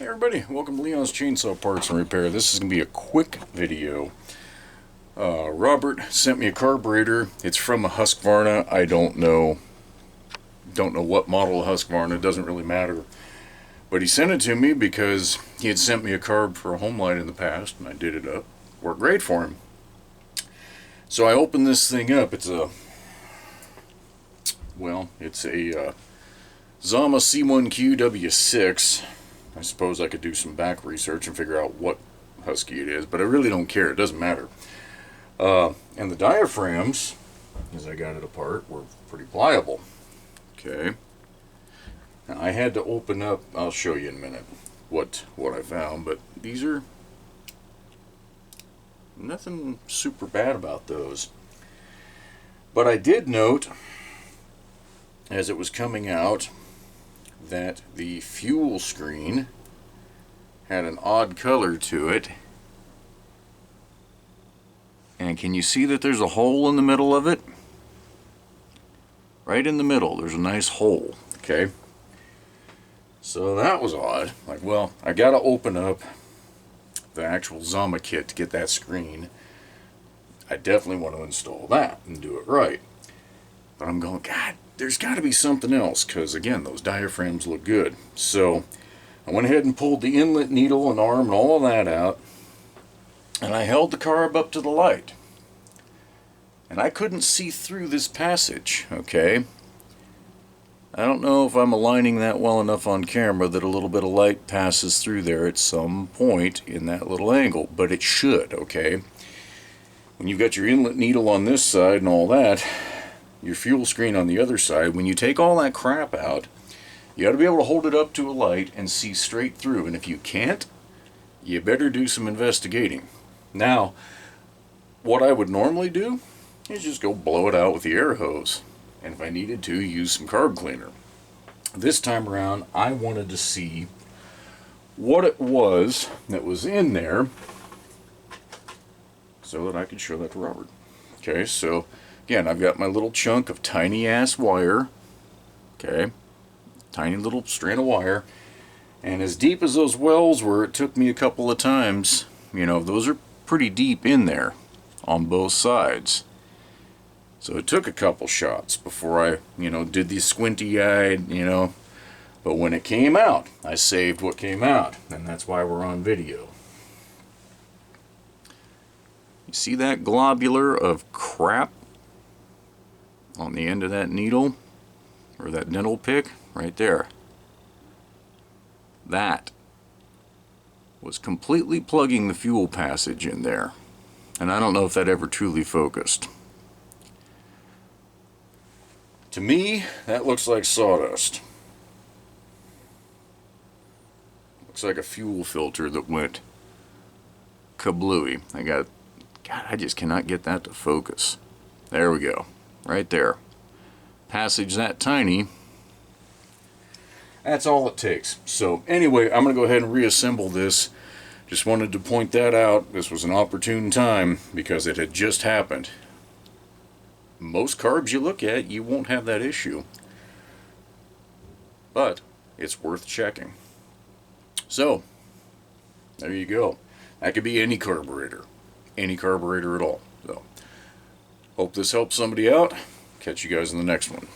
Hey everybody, welcome to Leon's Chainsaw Parts and Repair. This is going to be a quick video. Robert sent me a carburetor. It's from a Husqvarna. I don't know what model of Husqvarna. It doesn't really matter. But he sent it to me because he had sent me a carb for a home light in the past, and I did it up. Worked great for him. So I opened this thing up. It's a Zama C1Q-W6. I suppose I could do some back research and figure out what husky it is, but I really don't care. It doesn't matter. And the diaphragms, as I got it apart, were pretty pliable. Okay. Now I had to open up, I'll show you in a minute what I found, but these are nothing super bad about those. But I did note, as it was coming out, that the fuel screen had an odd color to it. And can you see that there's a hole in the middle of it? Right in the middle, there's a nice hole. Okay. So that was odd. Like, well, I gotta open up the actual Zama kit to get that screen. I definitely want to install that and do it right. But I'm going, God, there's got to be something else, because again, those diaphragms look good. So I went ahead and pulled the inlet needle and arm and all of that out, and I held the carb up to the light, and I couldn't see through this passage. Okay, I don't know if I'm aligning that well enough on camera that a little bit of light passes through there at some point in that little angle, but it should. Okay, when you've got your inlet needle on this side and all that, your fuel screen on the other side, when you take all that crap out, you got to be able to hold it up to a light and see straight through. And if you can't, you better do some investigating. Now, what I would normally do is just go blow it out with the air hose, and if I needed to, use some carb cleaner. This time around, I wanted to see what it was that was in there so that I could show that to Robert. Okay, so again, I've got my little chunk of tiny ass wire. Okay, tiny little strand of wire, and as deep as those wells were, it took me a couple of times. You know, those are pretty deep in there on both sides, so it took a couple shots before I, did the squinty-eyed, but when it came out, I saved what came out, and that's why we're on video. You see that globular of crap on the end of that needle, or that dental pick right there? That was completely plugging the fuel passage in there, and I don't know if that ever truly focused. To me, that looks like sawdust. Looks like a fuel filter that went kablooey. God, I just cannot get that to focus. There we go. Right there. Passage that tiny. That's all it takes. So anyway, I'm going to go ahead and reassemble this. Just wanted to point that out. This was an opportune time because it had just happened. Most carbs you look at, you won't have that issue. But it's worth checking. So, there you go. That could be any carburetor. Any carburetor at all. So, hope this helps somebody out. Catch you guys in the next one.